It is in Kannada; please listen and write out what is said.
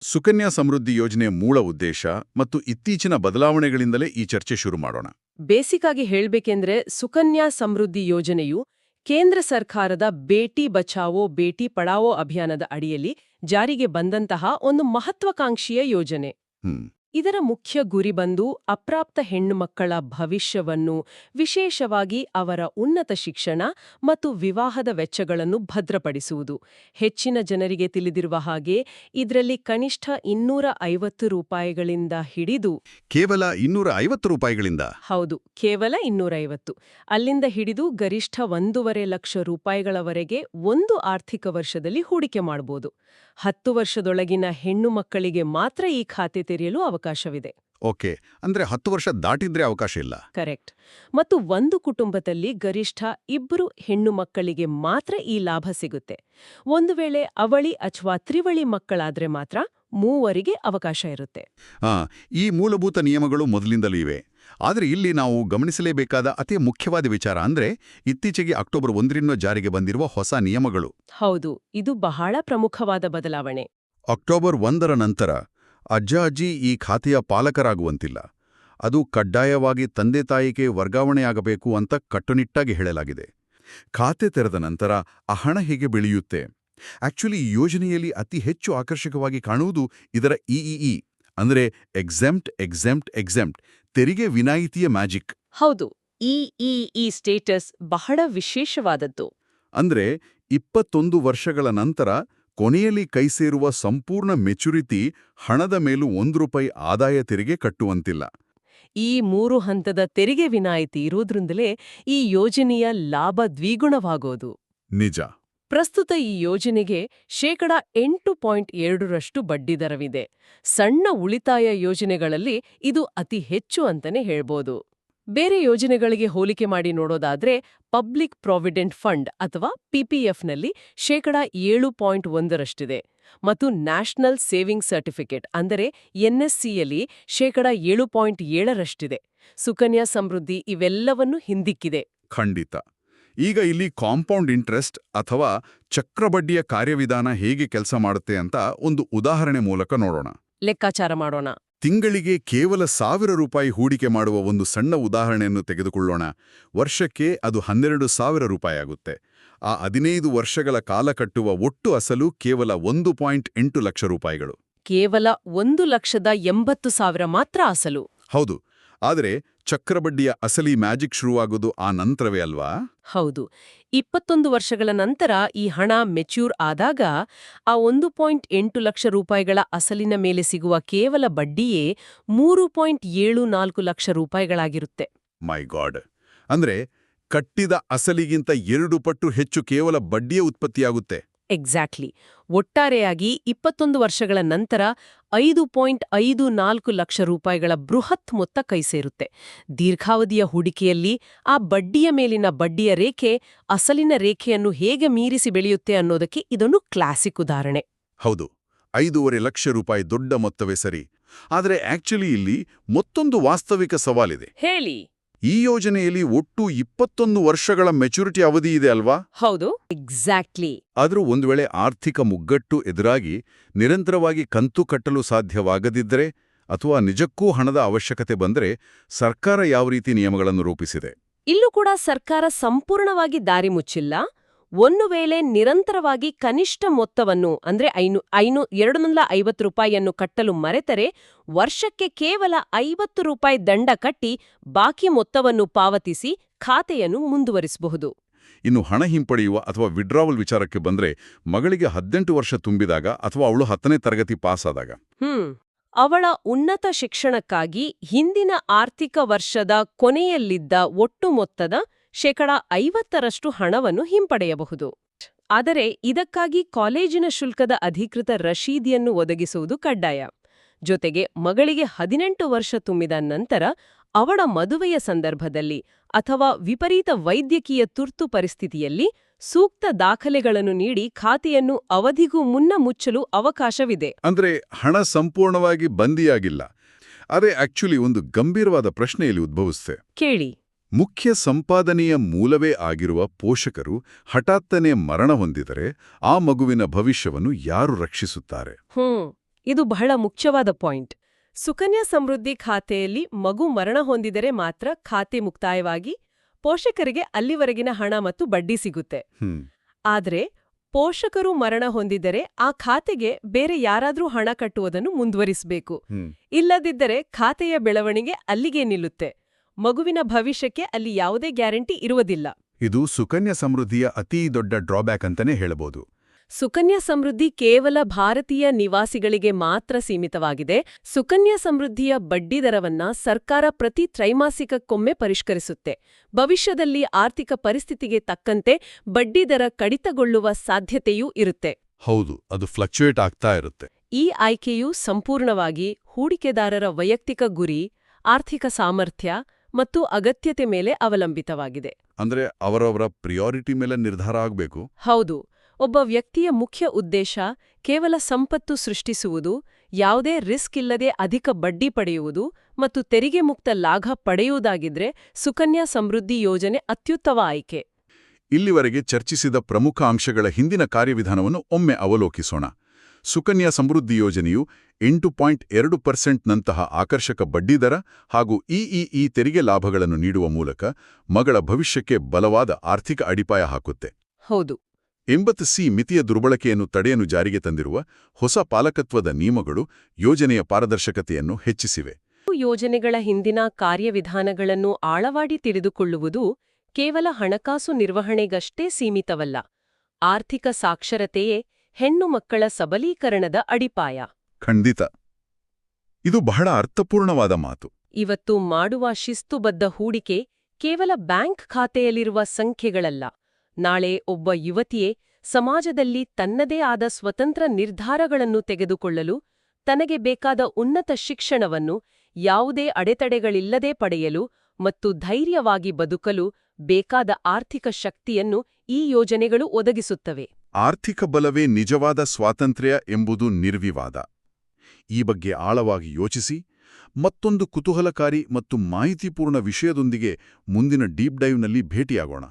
ಸುಕನ್ಯಾ ಸಮೃದ್ಧಿ ಯೋಜನೆಯ ಮೂಲ ಉದ್ದೇಶ ಮತ್ತು ಇತ್ತೀಚಿನ ಬದಲಾವಣೆಗಳಿಂದಲೇ ಈ ಚರ್ಚೆ ಶುರು ಮಾಡೋಣ. ಬೇಸಿಕ್ ಆಗಿ ಹೇಳ್ಬೇಕೆಂದ್ರೆ ಸುಕನ್ಯಾ ಸಮೃದ್ಧಿ ಯೋಜನೆಯು ಕೇಂದ್ರ ಸರ್ಕಾರದ ಬೇಟಿ ಬಚಾವೋ ಬೇಟಿ ಪಢಾವೋ ಅಭಿಯಾನದ ಅಡಿಯಲ್ಲಿ ಜಾರಿಗೆ ಬಂದಂತಹ ಒಂದು ಮಹತ್ವಾಕಾಂಕ್ಷಿಯ ಯೋಜನೆ. ಹ್ಮ್ ಇದರ ಮುಖ್ಯ ಗುರಿ ಬಂದು ಅಪ್ರಾಪ್ತ ಹೆಣ್ಣುಮಕ್ಕಳ ಭವಿಷ್ಯವನ್ನು, ವಿಶೇಷವಾಗಿ ಅವರ ಉನ್ನತ ಶಿಕ್ಷಣ ಮತ್ತು ವಿವಾಹದ ವೆಚ್ಚಗಳನ್ನು ಭದ್ರಪಡಿಸುವುದು. ಹೆಚ್ಚಿನ ಜನರಿಗೆ ತಿಳಿದಿರುವ ಹಾಗೆ ಇದರಲ್ಲಿ ಕನಿಷ್ಠ 250 ರೂಪಾಯಿಗಳಿಂದ ಹಿಡಿದು ಕೇವಲ 250 ರೂಪಾಯಿಗಳಿಂದ ಹೌದು, ಕೇವಲ 250 ಅಲ್ಲಿಂದ ಹಿಡಿದು ಗರಿಷ್ಠ 1.5 ಲಕ್ಷ ರೂಪಾಯಿಗಳವರೆಗೆ ಒಂದು ಆರ್ಥಿಕ ವರ್ಷದಲ್ಲಿ ಹೂಡಿಕೆ ಮಾಡಬಹುದು. 10 ವರ್ಷದೊಳಗಿನ ಹೆಣ್ಣು ಮಕ್ಕಳಿಗೆ ಮಾತ್ರ ಈ ಖಾತೆ ತೆರೆಯಲು ಅವಕಾಶವಿದೆ. ಓಕೆ, ಅಂದ್ರೆ 10 ವರ್ಷ ದಾಟಿದ್ರೆ ಅವಕಾಶ ಇಲ್ಲ. ಕರೆಕ್ಟ್. ಮತ್ತು ಒಂದು ಕುಟುಂಬದಲ್ಲಿ ಗರಿಷ್ಠ 2 ಹೆಣ್ಣು ಮಕ್ಕಳಿಗೆ ಮಾತ್ರ ಈ ಲಾಭ ಸಿಗುತ್ತೆ. ಒಂದು ವೇಳೆ ಅವಳಿ ಅಥವಾ ತ್ರಿವಳಿ ಮಕ್ಕಳಾದ್ರೆ ಮಾತ್ರ 3 ಅವಕಾಶ ಇರುತ್ತೆ. ಈ ಮೂಲಭೂತ ನಿಯಮಗಳು ಮೊದಲಿಂದಲೂ ಇವೆ. ಆದರೆ ಇಲ್ಲಿ ನಾವು ಗಮನಿಸಲೇಬೇಕಾದ ಅತಿ ಮುಖ್ಯವಾದ ವಿಚಾರ ಅಂದ್ರೆ ಇತ್ತೀಚೆಗೆ ಅಕ್ಟೋಬರ್ 1ರಿಂದ ಜಾರಿಗೆ ಬಂದಿರುವ ಹೊಸ ನಿಯಮಗಳು. ಹೌದು, ಇದು ಬಹಳ ಪ್ರಮುಖವಾದ ಬದಲಾವಣೆ. ಅಕ್ಟೋಬರ್ 1ರ ನಂತರ ಅಜ್ಜ-ಅಜ್ಜಿ ಈ ಖಾತೆಯ ಪಾಲಕರಾಗುವಂತಿಲ್ಲ. ಅದು ಕಡ್ಡಾಯವಾಗಿ ತಂದೆ-ತಾಯಿಗೆ ವರ್ಗಾವಣೆಯಾಗಬೇಕು ಅಂತ ಕಟ್ಟುನಿಟ್ಟಾಗಿ ಹೇಳಲಾಗಿದೆ. ಖಾತೆ ತೆರೆದ ನಂತರ ಆ ಹಣ ಹೇಗೆ ಬೆಳೆಯುತ್ತೆ? ಆಕ್ಚುಲಿ ಈ ಯೋಜನೆಯಲ್ಲಿ ಅತಿ ಹೆಚ್ಚು ಆಕರ್ಷಕವಾಗಿ ಕಾಣುವುದು ಇದರ ಇಇಇ ಅಂದ್ರೆ ಎಕ್ಸೆಂಪ್ಟ್ ತೆರಿಗೆ ವಿನಾಯಿತಿಯ ಮ್ಯಾಜಿಕ್. ಹೌದು, ಇಇಇ ಸ್ಟೇಟಸ್ ಬಹಳ ವಿಶೇಷವಾದದ್ದು. ಅಂದ್ರೆ 21 ವರ್ಷಗಳ ನಂತರ ಕೊನೆಯಲ್ಲಿ ಕೈಸೇರುವ ಸಂಪೂರ್ಣ ಮೆಚುರಿಟಿ ಹಣದ ಮೇಲೂ ₹1 ಆದಾಯ ತೆರಿಗೆ ಕಟ್ಟುವಂತಿಲ್ಲ. ಈ 3 ಹಂತದ ತೆರಿಗೆ ವಿನಾಯಿತಿ ಇರೋದ್ರಿಂದಲೇ ಈ ಯೋಜನೆಯ ಲಾಭ ದ್ವಿಗುಣವಾಗೋದು. ನಿಜ. ಪ್ರಸ್ತುತ ಈ ಯೋಜನೆಗೆ 8.2% ಬಡ್ಡಿದರವಿದೆ. ಸಣ್ಣ ಉಳಿತಾಯ ಯೋಜನೆಗಳಲ್ಲಿ ಇದು ಅತಿ ಹೆಚ್ಚು ಅಂತಾನೆ ಹೇಳ್ಬೋದು. ಬೇರೆ ಯೋಜನೆಗಳಿಗೆ ಹೋಲಿಕೆ ಮಾಡಿ ನೋಡೋದಾದ್ರೆ ಪಬ್ಲಿಕ್ ಪ್ರಾವಿಡೆಂಟ್ ಫಂಡ್ ಅಥವಾ ಪಿಪಿಎಫ್ನಲ್ಲಿ 7.1ರಷ್ಟಿದೆ ಮತ್ತು ನ್ಯಾಷನಲ್ ಸೇವಿಂಗ್ ಸರ್ಟಿಫಿಕೇಟ್ ಅಂದರೆ ಎನ್ಎಸ್ಸಿಯಲ್ಲಿ 7.7ರಷ್ಟಿದೆ. ಸುಕನ್ಯಾ ಸಮೃದ್ಧಿ ಇವೆಲ್ಲವನ್ನೂ ಹಿಂದಿಕ್ಕಿದೆ. ಖಂಡಿತ. ಈಗ ಇಲ್ಲಿ ಕಾಂಪೌಂಡ್ ಇಂಟ್ರೆಸ್ಟ್ ಅಥವಾ ಚಕ್ರಬಡ್ಡಿಯ ಕಾರ್ಯವಿಧಾನ ಹೇಗೆ ಕೆಲಸ ಮಾಡುತ್ತೆ ಅಂತ ಒಂದು ಉದಾಹರಣೆ ಮೂಲಕ ನೋಡೋಣ. ಲೆಕ್ಕಾಚಾರ ಮಾಡೋಣ. ತಿಂಗಳಿಗೆ ಕೇವಲ ₹1,000 ಹೂಡಿಕೆ ಮಾಡುವ ಒಂದು ಸಣ್ಣ ಉದಾಹರಣೆಯನ್ನು ತೆಗೆದುಕೊಳ್ಳೋಣ. ವರ್ಷಕ್ಕೆ ಅದು ₹12,000 ಆಗುತ್ತೆ. ಆ 15 ವರ್ಷಗಳ ಕಾಲ ಕಟ್ಟುವ ಒಟ್ಟು ಅಸಲು ಕೇವಲ ₹1.8 ಲಕ್ಷ. ಕೇವಲ 1,80,000 ಮಾತ್ರ ಅಸಲು. ಹೌದು, ಆದರೆ ಚಕ್ರಬಡ್ಡಿಯ ಅಸಲಿ ಮ್ಯಾಜಿಕ್ ಶುರುವಾಗೋದು ಆ ನಂತರವೇ ಅಲ್ವಾ? ಹೌದು, 21 ವರ್ಷಗಳ ನಂತರ ಈ ಹಣ ಮೆಚ್ಯೂರ್ ಆದಾಗ ಆ 1.8 ಲಕ್ಷ ರೂಪಾಯಿಗಳ ಅಸಲಿನ ಮೇಲೆ ಸಿಗುವ ಕೇವಲ ಬಡ್ಡಿಯೇ 3.74 ಲಕ್ಷ ರೂಪಾಯಿಗಳಾಗಿರುತ್ತೆ. ಮೈ ಗಾಡ್! ಅಂದ್ರೆ ಕಟ್ಟಿದ ಅಸಲಿಗಿಂತ 2 ಪಟ್ಟು ಹೆಚ್ಚು ಕೇವಲ ಬಡ್ಡಿಯ ಉತ್ಪತ್ತಿಯಾಗುತ್ತೆ. ಎಕ್ಸಾಕ್ಟ್ಲಿ. ಒಟ್ಟಾರೆಯಾಗಿ 21 ವರ್ಷಗಳ ನಂತರ 5.54 ಲಕ್ಷ ರೂಪಾಯಿಗಳ ಬೃಹತ್ ಮೊತ್ತ ಕೈಸೇರುತ್ತೆ. ದೀರ್ಘಾವಧಿಯ ಹೂಡಿಕೆಯಲ್ಲಿ ಆ ಬಡ್ಡಿಯ ಮೇಲಿನ ಬಡ್ಡಿಯ ರೇಖೆ ಅಸಲಿನ ರೇಖೆಯನ್ನು ಹೇಗೆ ಮೀರಿಸಿ ಬೆಳೆಯುತ್ತೆ ಅನ್ನೋದಕ್ಕೆ ಇದೊಂದು ಕ್ಲಾಸಿಕ್ ಉದಾಹರಣೆ. ಹೌದು, ₹5.5 ಲಕ್ಷ ದೊಡ್ಡ ಮೊತ್ತವೇ ಸರಿ. ಆದರೆ ಆಕ್ಚುಲಿ ಇಲ್ಲಿ ಮತ್ತೊಂದು ವಾಸ್ತವಿಕ ಸವಾಲಿದೆ. ಹೇಳಿ. ಈ ಯೋಜನೆಯಲ್ಲಿ ಒಟ್ಟು 21 ವರ್ಷಗಳ ಮೆಚುರಿಟಿ ಅವಧಿ ಇದೆ ಅಲ್ವಾ? ಹೌದು, ಎಕ್ಸಾಕ್ಟ್ಲಿ. ಆದರೂ ಒಂದು ವೇಳೆ ಆರ್ಥಿಕ ಮುಗ್ಗಟ್ಟು ಎದುರಾಗಿ ನಿರಂತರವಾಗಿ ಕಂತು ಕಟ್ಟಲು ಸಾಧ್ಯವಾಗದಿದ್ದರೆ ಅಥವಾ ನಿಜಕ್ಕೂ ಹಣದ ಅವಶ್ಯಕತೆ ಬಂದರೆ ಸರ್ಕಾರ ಯಾವ ರೀತಿ ನಿಯಮಗಳನ್ನು ರೂಪಿಸಿದೆ? ಇಲ್ಲೂ ಕೂಡ ಸರ್ಕಾರ ಸಂಪೂರ್ಣವಾಗಿ ದಾರಿ ಮುಚ್ಚಿಲ್ಲ. ಒಂದು ವೇಳೆ ನಿರಂತರವಾಗಿ ಕನಿಷ್ಠ ಮೊತ್ತವನ್ನು ಅಂದ್ರೆ ₹250 ಕಟ್ಟಲು ಮರೆತರೆ ವರ್ಷಕ್ಕೆ ಕೇವಲ ₹50 ದಂಡ ಕಟ್ಟಿ ಬಾಕಿ ಮೊತ್ತವನ್ನು ಪಾವತಿಸಿ ಖಾತೆಯನ್ನು ಮುಂದುವರಿಸಬಹುದು. ಇನ್ನು ಹಣ ಹಿಂಪಡೆಯುವ ಅಥವಾ ವಿಡ್ರಾವಲ್ ವಿಚಾರಕ್ಕೆ ಬಂದ್ರೆ ಮಗಳಿಗೆ 18 ವರ್ಷ ತುಂಬಿದಾಗ ಅಥವಾ ಅವಳು 10ನೇ ತರಗತಿ ಪಾಸ್ ಆದಾಗ ಅವಳ ಉನ್ನತ ಶಿಕ್ಷಣಕ್ಕಾಗಿ ಹಿಂದಿನ ಆರ್ಥಿಕ ವರ್ಷದ ಕೊನೆಯಲ್ಲಿದ್ದ ಒಟ್ಟು ಮೊತ್ತದ 50% ಹಣವನ್ನು ಹಿಂಪಡೆಯಬಹುದು. ಆದರೆ ಇದಕ್ಕಾಗಿ ಕಾಲೇಜಿನ ಶುಲ್ಕದ ಅಧಿಕೃತ ರಶೀದಿಯನ್ನು ಒದಗಿಸುವುದು ಕಡ್ಡಾಯ. ಜೊತೆಗೆ ಮಗಳಿಗೆ 18 ವರ್ಷ ತುಂಬಿದ ನಂತರ ಅವಳ ಮದುವೆಯ ಸಂದರ್ಭದಲ್ಲಿ ಅಥವಾ ವಿಪರೀತ ವೈದ್ಯಕೀಯ ತುರ್ತು ಪರಿಸ್ಥಿತಿಯಲ್ಲಿ ಸೂಕ್ತ ದಾಖಲೆಗಳನ್ನು ನೀಡಿ ಖಾತೆಯನ್ನು ಅವಧಿಗೂ ಮುನ್ನ ಮುಚ್ಚಲು ಅವಕಾಶವಿದೆ. ಅಂದ್ರೆ ಹಣ ಸಂಪೂರ್ಣವಾಗಿ ಬಂದಿಯಾಗಿಲ್ಲ. ಅದೇ ಆಕ್ಚುಲಿ ಒಂದು ಗಂಭೀರವಾದ ಪ್ರಶ್ನೆಯಲ್ಲಿ ಉದ್ಭವಿಸುತ್ತೆ. ಕೇಳಿ. ಮುಖ್ಯ ಸಂಪಾದನೆಯ ಮೂಲವೇ ಆಗಿರುವ ಪೋಷಕರು ಹಠಾತ್ತನೆ ಮರಣ ಹೊಂದಿದರೆ ಆ ಮಗುವಿನ ಭವಿಷ್ಯವನ್ನು ಯಾರು ರಕ್ಷಿಸುತ್ತಾರೆ? ಇದು ಬಹಳ ಮುಖ್ಯವಾದ ಪಾಯಿಂಟ್. ಸುಕನ್ಯಾ ಸಮೃದ್ಧಿ ಖಾತೆಯಲ್ಲಿ ಮಗು ಮರಣ ಹೊಂದಿದರೆ ಮಾತ್ರ ಖಾತೆ ಮುಕ್ತಾಯವಾಗಿ ಪೋಷಕರಿಗೆ ಅಲ್ಲಿವರೆಗಿನ ಹಣ ಮತ್ತು ಬಡ್ಡಿ ಸಿಗುತ್ತೆ. ಆದ್ರೆ ಪೋಷಕರು ಮರಣ ಹೊಂದಿದರೆ ಆ ಖಾತೆಗೆ ಬೇರೆ ಯಾರಾದ್ರೂ ಹಣ ಕಟ್ಟುವುದನ್ನು ಮುಂದುವರಿಸಬೇಕು. ಇಲ್ಲದಿದ್ದರೆ ಖಾತೆಯ ಬೆಳವಣಿಗೆ ಅಲ್ಲಿಗೆ ನಿಲ್ಲುತ್ತೆ. ಮಗುವಿನ ಭವಿಷ್ಯಕ್ಕೆ ಅಲ್ಲಿ ಯಾವುದೇ ಗ್ಯಾರಂಟಿ ಇರುವುದಿಲ್ಲ. ಇದು ಸುಕನ್ಯಾ ಸಮೃದ್ಧಿಯ ಅತೀ ದೊಡ್ಡ ಡ್ರಾಬ್ಯಾಕ್ ಅಂತಾನೆ ಹೇಳಬಹುದು. ಸುಕನ್ಯಾ ಸಮೃದ್ಧಿ ಕೇವಲ ಭಾರತೀಯ ನಿವಾಸಿಗಳಿಗೆ ಮಾತ್ರ ಸೀಮಿತವಾಗಿದೆ. ಸುಕನ್ಯಾ ಸಮೃದ್ಧಿಯ ಬಡ್ಡಿದರವನ್ನ ಸರ್ಕಾರ ಪ್ರತಿ ತ್ರೈಮಾಸಿಕಕ್ಕೊಮ್ಮೆ ಪರಿಷ್ಕರಿಸುತ್ತೆ. ಭವಿಷ್ಯದಲ್ಲಿ ಆರ್ಥಿಕ ಪರಿಸ್ಥಿತಿಗೆ ತಕ್ಕಂತೆ ಬಡ್ಡಿದರ ಕಡಿತಗೊಳ್ಳುವ ಸಾಧ್ಯತೆಯೂ ಇರುತ್ತೆ. ಹೌದು, ಅದು ಫ್ಲಕ್ಚುಯೇಟ್ ಆಗ್ತಾ ಇರುತ್ತೆ. ಈ ಆಯ್ಕೆಯು ಸಂಪೂರ್ಣವಾಗಿ ಹೂಡಿಕೆದಾರರ ವೈಯಕ್ತಿಕ ಗುರಿ, ಆರ್ಥಿಕ ಸಾಮರ್ಥ್ಯ ಮತ್ತು ಅಗತ್ಯತೆ ಮೇಲೆ ಅವಲಂಬಿತವಾಗಿದೆ. ಅಂದ್ರೆ ಅವರವರ ಪ್ರಿಯಾರಿಟಿ ಮೇಲೆ ನಿರ್ಧಾರ ಆಗಬೇಕು. ಹೌದು. ಒಬ್ಬ ವ್ಯಕ್ತಿಯ ಮುಖ್ಯ ಉದ್ದೇಶ ಕೇವಲ ಸಂಪತ್ತು ಸೃಷ್ಟಿಸುವುದು, ಯಾವುದೇ ರಿಸ್ಕ್ ಇಲ್ಲದೆ ಅಧಿಕ ಬಡ್ಡಿ ಪಡೆಯುವುದು ಮತ್ತು ತೆರಿಗೆ ಮುಕ್ತ ಲಾಭ ಪಡೆಯುವುದಾಗಿದ್ರೆ ಸುಕನ್ಯಾ ಸಮೃದ್ಧಿ ಯೋಜನೆ ಅತ್ಯುತ್ತಮ ಆಯ್ಕೆ. ಇಲ್ಲಿವರೆಗೆ ಚರ್ಚಿಸಿದ ಪ್ರಮುಖ ಅಂಶಗಳ ಹಿಂದಿನ ಕಾರ್ಯವಿಧಾನವನ್ನು ಒಮ್ಮೆ ಅವಲೋಕಿಸೋಣ. ಸುಕನ್ಯಾ ಸಮೃದ್ಧಿ ಯೋಜನೆಯು 8.2%ನಂತಹ ಆಕರ್ಷಕ ಬಡ್ಡಿದರ ಹಾಗೂ ಇಇಇ ತೆರಿಗೆ ಲಾಭಗಳನ್ನು ನೀಡುವ ಮೂಲಕ ಮಗಳ ಭವಿಷ್ಯಕ್ಕೆ ಬಲವಾದ ಆರ್ಥಿಕ ಅಡಿಪಾಯ ಹಾಕುತ್ತೆ. ಹೌದು. 80C ಮಿತಿಯ ದುರ್ಬಳಕೆಯನ್ನು ತಡೆಯಲು ಜಾರಿಗೆ ತಂದಿರುವ ಹೊಸ ಪಾಲಕತ್ವದ ನಿಯಮಗಳು ಯೋಜನೆಯ ಪಾರದರ್ಶಕತೆಯನ್ನು ಹೆಚ್ಚಿಸಿವೆ. ಯೋಜನೆಗಳ ಹಿಂದಿನ ಕಾರ್ಯವಿಧಾನಗಳನ್ನು ಆಳವಾಗಿ ತಿಳಿದುಕೊಳ್ಳುವುದು ಕೇವಲ ಹಣಕಾಸು ನಿರ್ವಹಣೆಗಷ್ಟೇ ಸೀಮಿತವಲ್ಲ. ಆರ್ಥಿಕ ಸಾಕ್ಷರತೆಯೇ ಹೆಣ್ಣು ಮಕ್ಕಳ ಸಬಲೀಕರಣದ ಅಡಿಪಾಯ. ಖಂಡಿತ. ಇದು ಬಹಳ ಅರ್ಥಪೂರ್ಣವಾದ ಮಾತು. ಇವತ್ತು ಮಾಡುವ ಶಿಸ್ತುಬದ್ಧ ಹೂಡಿಕೆ ಕೇವಲ ಬ್ಯಾಂಕ್ ಖಾತೆಯಲ್ಲಿರುವ ಸಂಖ್ಯೆಗಳಲ್ಲ. ನಾಳೆ ಒಬ್ಬ ಯುವತಿಯೇ ಸಮಾಜದಲ್ಲಿ ತನ್ನದೇ ಆದ ಸ್ವತಂತ್ರ ನಿರ್ಧಾರಗಳನ್ನು ತೆಗೆದುಕೊಳ್ಳಲು, ತನಗೆ ಬೇಕಾದ ಉನ್ನತ ಶಿಕ್ಷಣವನ್ನು ಯಾವುದೇ ಅಡೆತಡೆಗಳಿಲ್ಲದೆ ಪಡೆಯಲು ಮತ್ತು ಧೈರ್ಯವಾಗಿ ಬದುಕಲು ಬೇಕಾದ ಆರ್ಥಿಕ ಶಕ್ತಿಯನ್ನು ಈ ಯೋಜನೆಗಳು ಒದಗಿಸುತ್ತವೆ. ಆರ್ಥಿಕ ಬಲವೇ ನಿಜವಾದ ಸ್ವಾತಂತ್ರ್ಯ ಎಂಬುದು ನಿರ್ವಿವಾದ. ಈ ಬಗ್ಗೆ ಆಳವಾಗಿ ಯೋಚಿಸಿ ಮತ್ತೊಂದು ಕುತೂಹಲಕಾರಿ ಮತ್ತು ಮಾಹಿತಿಪೂರ್ಣ ವಿಷಯದೊಂದಿಗೆ ಮುಂದಿನ ಡೀಪ್ ಡೈವ್ನಲ್ಲಿ ಭೇಟಿಯಾಗೋಣ.